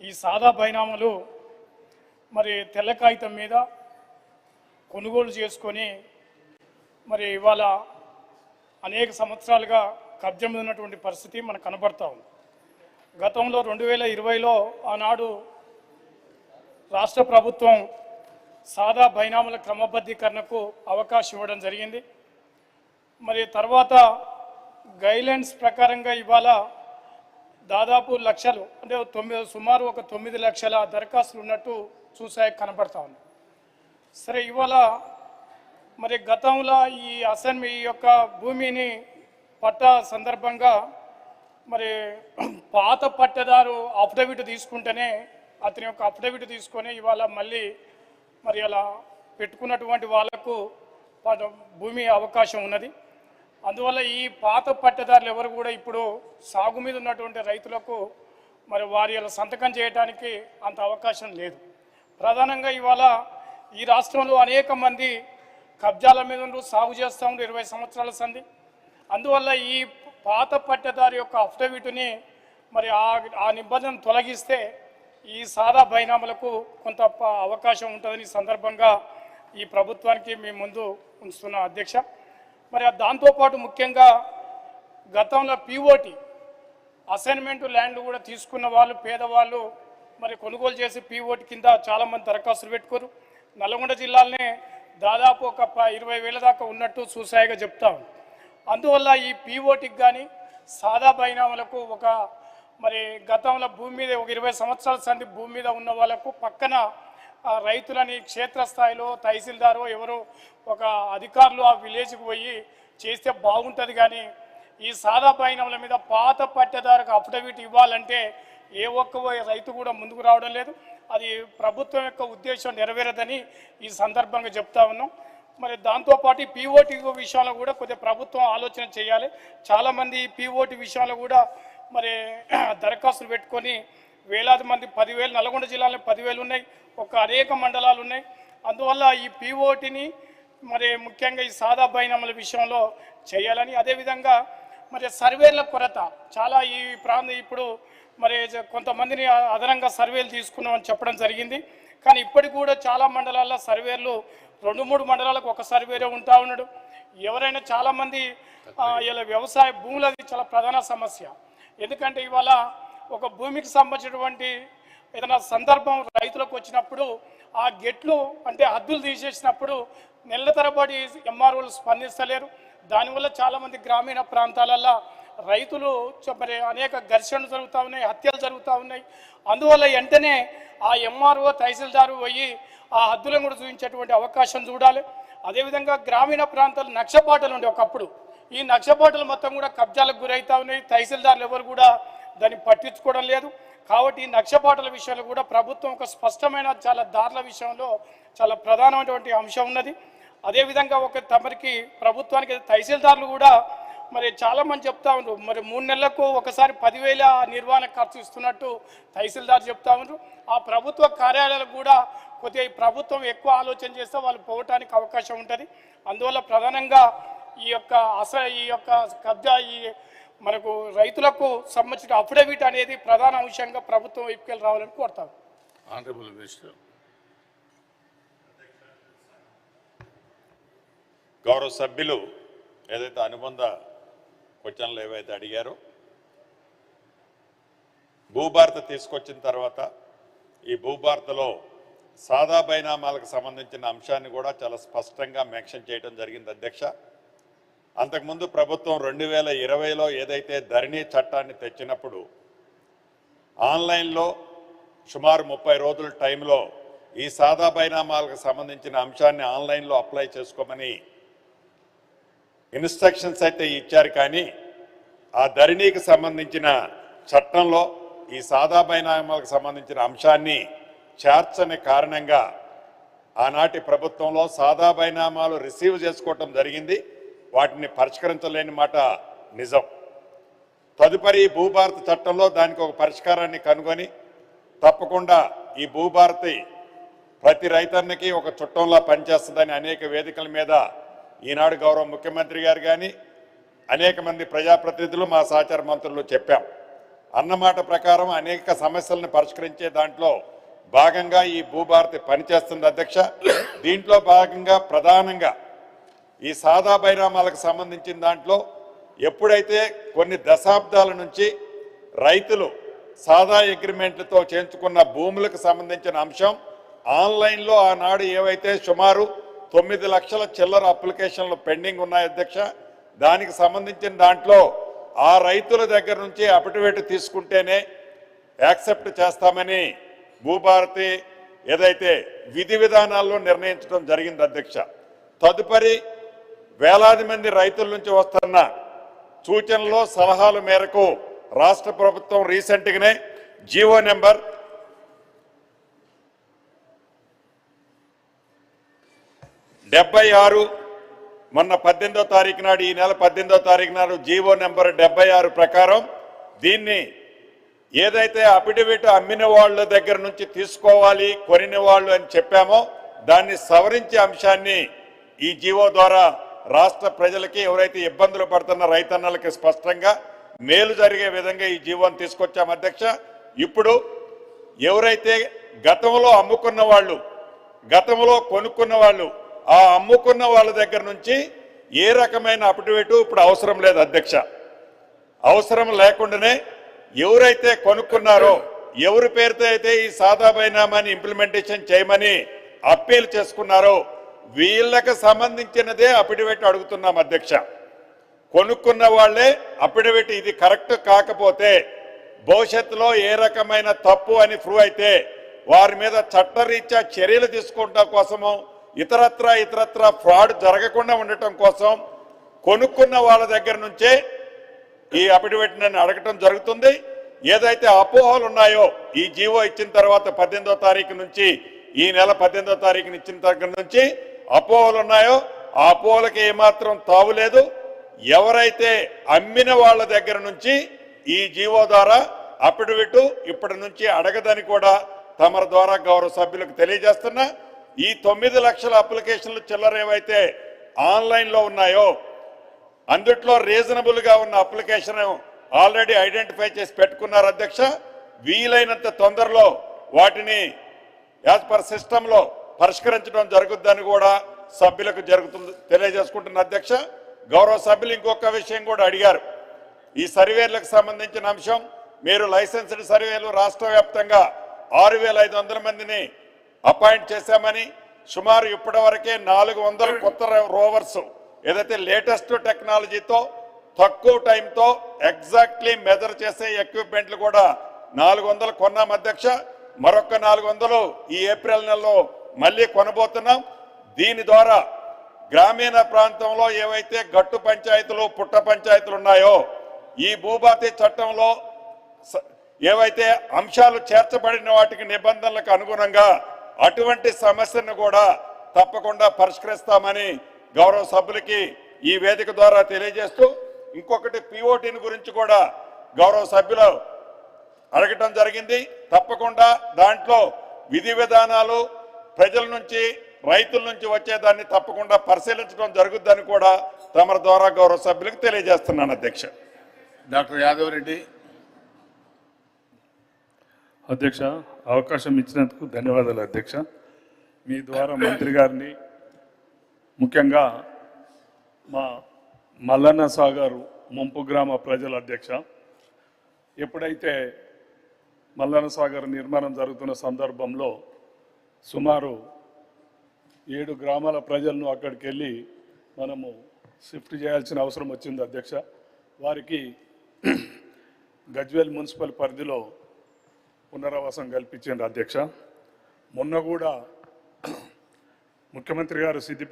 ఈ సాదా బైనామాలు మరి తెల్ల కాగితం మీద కొనుగోలు చేసుకొని మరి ఇవాళ అనేక సంవత్సరాలుగా కబ్జా మీద ఉన్నటువంటి పరిస్థితి మనకు కనబడతా ఉంది. గతంలో 2020లో ఆనాడు రాష్ట్ర ప్రభుత్వం సాదా బైనామాల క్రమబద్ధీకరణకు అవకాశం ఇవ్వడం జరిగింది. మరి తర్వాత గైడ్లైన్స్ ప్రకారంగా ఇవాళ దాదాపు లక్షలు అంటే సుమారు ఒక 9 లక్షల దరఖాస్తులు ఉన్నట్టు కనబడతా ఉంది. సరే, ఇవాళ మరి గతంలో ఈ యొక్క భూమిని పట్టా సందర్భంగా మరి పాత పట్టదారు అఫిడవిట్ తీసుకుంటేనే అతని యొక్క అఫిడవిట్ తీసుకొని ఇవాళ మళ్ళీ మరి అలా పెట్టుకున్నటువంటి వాళ్లకు భూమి అవకాశం ఉన్నది. అందువల్ల ఈ పాత పట్టదారులు ఎవరు కూడా ఇప్పుడు సాగు మీద ఉన్నటువంటి రైతులకు మరి వారి సంతకం చేయడానికి అంత అవకాశం లేదు. ప్రధానంగా ఇవాళ ఈ రాష్ట్రంలో అనేక మంది కబ్జాల మీద సాగు చేస్తూ ఉండే 20 సంవత్సరాల సంధి. అందువల్ల ఈ పాత పట్టదారు యొక్క అఫిడవిట్ని మరి ఆ నిబంధన తొలగిస్తే ఈ సాదా బైనామాలకు కొంత అవకాశం ఉంటుందని సందర్భంగా ఈ ప్రభుత్వానికి మీ ముందు ఉంచుతున్న అధ్యక్ష. మరి దాంతోపాటు ముఖ్యంగా గతంలో పిఓటి అసైన్మెంట్ ల్యాండ్ కూడా తీసుకున్న వాళ్ళు పేదవాళ్ళు మరి కొనుగోలు చేసి పిఓటి కింద చాలామంది దరఖాస్తులు పెట్టుకోరు. నల్గొండ జిల్లాలోనే దాదాపు ఒక 20,000 దాకా ఉన్నట్టు చూసాయిగా చెప్తాం. అందువల్ల ఈ పిఓటికి కానీ సాదా బైనామాలకు ఒక మరి గతంలో భూమి మీద ఒక 20 సంవత్సరాల సంది భూమి మీద ఉన్న వాళ్ళకు పక్కన రైతులని క్షేత్రస్థాయిలో తహసీల్దారు ఎవరో ఒక అధికారులు ఆ విలేజ్కి పోయి చేస్తే బాగుంటుంది. కానీ ఈ సాదా బైనామాల మీద పాత పట్టదారుకు అఫిడవిట్ ఇవ్వాలంటే ఏ ఒక్క రైతు కూడా ముందుకు రావడం లేదు. అది ప్రభుత్వం యొక్క ఉద్దేశం నెరవేరదని ఈ సందర్భంగా చెప్తా ఉన్నాం. మరి దాంతోపాటు పిఓటి విషయంలో కూడా కొద్దిగా ప్రభుత్వం ఆలోచన చేయాలి. చాలామంది పిఓటి విషయంలో కూడా మరి దరఖాస్తులు పెట్టుకొని వేలాది మంది 10,000 నల్గొండ జిల్లాలో 10,000 ఉన్నాయి, ఒక అనేక మండలాలు ఉన్నాయి. అందువల్ల ఈ పిఓటిని మరి ముఖ్యంగా ఈ సాదా బైనామాల విషయంలో చేయాలని, అదేవిధంగా మరి సర్వేల కొరత చాలా ఈ ప్రాంతం ఇప్పుడు మరి కొంతమందిని అదనంగా సర్వేలు తీసుకున్నామని చెప్పడం జరిగింది. కానీ ఇప్పటికి కూడా చాలా మండలాల్లో సర్వేలు 2-3 మండలాలకు ఒక సర్వేరే ఉంటా ఉన్నాడు. ఎవరైనా చాలామంది ఇలా వ్యవసాయ భూములు అది చాలా ప్రధాన సమస్య. ఎందుకంటే ఇవాళ ఒక భూమికి సంబంధించినటువంటి ఏదైనా సందర్భం రైతులకు వచ్చినప్పుడు ఆ గెట్లు అంటే హద్దులు తీసేసినప్పుడు నెలల తరబడి ఎంఆర్ఓలు స్పందిస్తలేరు. దానివల్ల చాలామంది గ్రామీణ ప్రాంతాలలో రైతులు మరి అనేక ఘర్షణలు జరుగుతూ ఉన్నాయి, హత్యలు జరుగుతూ ఉన్నాయి. అందువల్ల వెంటనే ఆ ఎంఆర్ఓ తహసీల్దారు పోయి ఆ హద్దులను కూడా చూపించేటువంటి అవకాశం చూడాలి. అదేవిధంగా గ్రామీణ ప్రాంతాలు నక్షపాటలు ఉండే ఒకప్పుడు, ఈ నక్షపాటలు మొత్తం కూడా కబ్జాలకు గురవుతూ ఉన్నాయి. తహసీల్దారులు ఎవరు కూడా దాన్ని పట్టించుకోవడం లేదు. కాబట్టి ఈ నక్షపాటల విషయంలో కూడా ప్రభుత్వం ఒక స్పష్టమైన చాలా దారుల విషయంలో చాలా ప్రధానమైనటువంటి అంశం ఉన్నది. అదేవిధంగా తమరికి ప్రభుత్వానికి తహసీల్దారులు కూడా మరి చాలామంది చెప్తా ఉన్నారు, మరి 3 నెలలకు ఒకసారి 10,000 నిర్వహణ ఖర్చు ఇస్తున్నట్టు తహసీల్దార్ చెప్తా ఉన్నారు. ఆ ప్రభుత్వ కార్యాలయాలకు కూడా కొద్దిగా ప్రభుత్వం ఎక్కువ ఆలోచన చేస్తే వాళ్ళు పోవటానికి అవకాశం ఉంటుంది. అందువల్ల ప్రధానంగా ఈ యొక్క కబ్జా మనకు రైతులకు సంబంధించిన అఫిడవిట్ అనేది ప్రధాన అంశంగా ప్రభుత్వం వైపుకెళ్ళి రావాలని కోరుతాం. Honourable minister. గౌరవ సభ్యులు ఏదైతే అనుబంధ క్వశ్చన్లు ఏవైతే అడిగారో, భూభారత తీసుకొచ్చిన తర్వాత ఈ భూభారతలో సాదా బైనామాలకు సంబంధించిన అంశాన్ని కూడా చాలా స్పష్టంగా మెన్షన్ చేయడం జరిగింది అధ్యక్ష. అంతకుముందు ప్రభుత్వం 2020లో ఏదైతే ధరణి చట్టాన్ని తెచ్చినప్పుడు ఆన్లైన్లో సుమారు 30 రోజుల టైంలో ఈ సాదా బైనామాలకు సంబంధించిన అంశాన్ని ఆన్లైన్లో అప్లై చేసుకోమని ఇన్స్ట్రక్షన్స్ అయితే ఇచ్చారు. కానీ ఆ ధరణికి సంబంధించిన చట్టంలో ఈ సాదా బైనామాలకు సంబంధించిన అంశాన్ని చేర్చని కారణంగా ఆనాటి ప్రభుత్వంలో సాదా బైనామాలు రిసీవ్ చేసుకోవటం జరిగింది, వాటిని పరిష్కరించలేని మాట నిజం. తదుపరి భూభారత చట్టంలో దానికి ఒక పరిష్కారాన్ని కనుగొని తప్పకుండా ఈ భూభారతి ప్రతి రైతన్నకి ఒక చుట్టంలా పనిచేస్తుందని అనేక వేదికల మీద ఈనాడు గౌరవ ముఖ్యమంత్రి గారు కానీ అనేక మంది ప్రజాప్రతినిధులు మా సహచార మంత్రులు చెప్పాం. అన్నమాట ప్రకారం అనేక సమస్యలను పరిష్కరించే దాంట్లో భాగంగా ఈ భూభారతి పనిచేస్తుంది అధ్యక్ష. దీంట్లో భాగంగా ప్రధానంగా ఈ సాదా బైరామాలకు సంబంధించిన దాంట్లో ఎప్పుడైతే కొన్ని దశాబ్దాల నుంచి రైతులు సాదా అగ్రిమెంట్లతో చేయించుకున్న భూములకు సంబంధించిన అంశం ఆన్లైన్లో ఆనాడు ఏవైతే సుమారు 9 లక్షల చిల్లర అప్లికేషన్లు పెండింగ్ ఉన్నాయి అధ్యక్ష, దానికి సంబంధించిన దాంట్లో ఆ రైతుల దగ్గర నుంచి అఫిడవిట్ తీసుకుంటేనే యాక్సెప్ట్ చేస్తామని భూభారతి ఏదైతే విధి విధానాల్లో నిర్ణయించడం జరిగింది అధ్యక్ష. తదుపరి వేలాది మంది రైతుల నుంచి వస్తున్న సూచనలు సలహాల మేరకు రాష్ట్ర ప్రభుత్వం రీసెంట్గానే జీవో నెంబర్ 76 మొన్న 18వ తారీఖు నాడు, ఈ నెల 18వ తారీఖు నాడు జీవో నెంబర్ 76 ప్రకారం దీన్ని ఏదైతే అఫిడవిట్ అమ్మిన వాళ్ళ దగ్గర నుంచి తీసుకోవాలి కొనిన వాళ్ళు అని చెప్పామో దాన్ని సవరించే అంశాన్ని ఈ జీవో ద్వారా రాష్ట్ర ప్రజలకి ఎవరైతే ఇబ్బందులు పడుతున్న రైతన్నలకి స్పష్టంగా మేలు జరిగే విధంగా ఈ జీవోని తీసుకొచ్చాం అధ్యక్ష. ఇప్పుడు ఎవరైతే గతంలో అమ్ముకున్న వాళ్ళు, గతంలో కొనుక్కున్న వాళ్ళు, ఆ అమ్ముకున్న వాళ్ళ దగ్గర నుంచి ఏ రకమైన అఫిడవిట్ ఇప్పుడు అవసరం లేదు అధ్యక్ష. అవసరం లేకుండానే ఎవరైతే కొనుక్కున్నారో, ఎవరి పేరుతో అయితే ఈ సాదా బైనామాని ఇంప్లిమెంటేషన్ చేయమని అప్పీల్ చేసుకున్నారో వీళ్ళకి సంబంధించినదే అఫిడవిట్ అడుగుతున్నాం అధ్యక్ష. కొనుక్కున్న వాళ్ళే అఫిడవిట్ ఇది కరెక్ట్ కాకపోతే భవిష్యత్తులో ఏ రకమైన తప్పు అని ప్రూవ్ అయితే వారి మీద చట్టరీత్యా చర్యలు తీసుకోవడం కోసము ఇతరత్ర ఫ్రాడ్ జరగకుండా ఉండటం కోసం కొనుక్కున్న వాళ్ళ దగ్గర నుంచే ఈ అఫిడవిట్ నేను అడగటం జరుగుతుంది. ఏదైతే అపోహలు ఉన్నాయో ఈ జీవో ఇచ్చిన తర్వాత 18వ తారీఖు నుంచి, ఈ నెల 18వ తారీఖున ఇచ్చిన దగ్గర నుంచి అపోహలు ఉన్నాయో ఆ అపోహలకి ఏమాత్రం తావులేదు. ఎవరైతే అమ్మిన వాళ్ళ దగ్గర నుంచి ఈ జీవో ద్వారా అఫిడవిట్ ఇప్పటి నుంచి అడగదని కూడా తమరి ద్వారా గౌరవ సభ్యులకు తెలియజేస్తున్నా. ఈ 9 లక్షల అప్లికేషన్లు చిల్లర ఏవైతే ఆన్లైన్లో ఉన్నాయో అందుట్లో రీజనబుల్గా ఉన్న అప్లికేషన్ ఆల్రెడీ ఐడెంటిఫై చేసి పెట్టుకున్నారు అధ్యక్ష. వీలైనంత తొందరలో వాటిని యాజ్ పర్ సిస్టంలో పరిష్కరించడం జరుగుద్దని కూడా సభ్యులకు తెలియజేసుకుంటున్న అధ్యక్ష. గౌరవ సభ్యులు ఇంకొక విషయం కూడా అడిగారు. ఈ సర్వేలకు సంబంధించిన అంశం, మీరు లైసెన్స్డ్ సర్వేలు రాష్ట్ర వ్యాప్తంగా 6500 మందిని అపాయింట్ చేశామని, సుమారు ఇప్పటి వరకే 400 కొత్త రోవర్స్ ఏదైతే లేటెస్ట్ టెక్నాలజీతో తక్కువ టైంతో ఎగ్జాక్ట్లీ మెజర్ చేసే ఎక్విప్మెంట్లు కూడా 400 కొన్నాం అధ్యక్ష. మరొక 400 ఈ ఏప్రిల్ నెలలో మళ్ళీ కొనబోతున్నాం. దీని ద్వారా గ్రామీణ ప్రాంతంలో ఏవైతే గట్టు పంచాయతీలు, పుట్ట పంచాయతీలు ఉన్నాయో ఈ భూభారతి చట్టంలో ఏవైతే అంశాలు చేర్చబడిన వాటికి నిబంధనలకు అనుగుణంగా అటువంటి సమస్యను కూడా తప్పకుండా పరిష్కరిస్తామని గౌరవ సభ్యులకి ఈ వేదిక ద్వారా తెలియజేస్తూ, ఇంకొకటి పిఓటిని గురించి కూడా గౌరవ సభ్యులు అడగటం జరిగింది. తప్పకుండా దాంట్లో విధి విధానాలు ప్రజల నుంచి, రైతుల నుంచి వచ్చేదాన్ని తప్పకుండా పరిశీలించడం జరుగుద్దని కూడా తమ ద్వారా గౌరవ సభ్యులకు తెలియజేస్తున్నాను అధ్యక్ష. డాక్టర్ యాదవ్ రెడ్డి. అధ్యక్ష, అవకాశం ఇచ్చినందుకు ధన్యవాదాలు అధ్యక్ష. మీ ద్వారా మంత్రి గారిని, ముఖ్యంగా మా మల్లన్న సాగర్ ముంపు గ్రామ ప్రజల అధ్యక్ష, ఎప్పుడైతే మల్లన్న సాగర్ నిర్మాణం జరుగుతున్న సందర్భంలో సుమారు 7 గ్రామాల ప్రజలను అక్కడికి వెళ్ళి మనము షిఫ్ట్ చేయాల్సిన అవసరం వచ్చింది అధ్యక్ష. వారికి గజ్వేల్ మున్సిపల్ పరిధిలో పునరావాసం కల్పించారు అధ్యక్ష. మొన్న కూడా ముఖ్యమంత్రి గారు సిద్దిపేట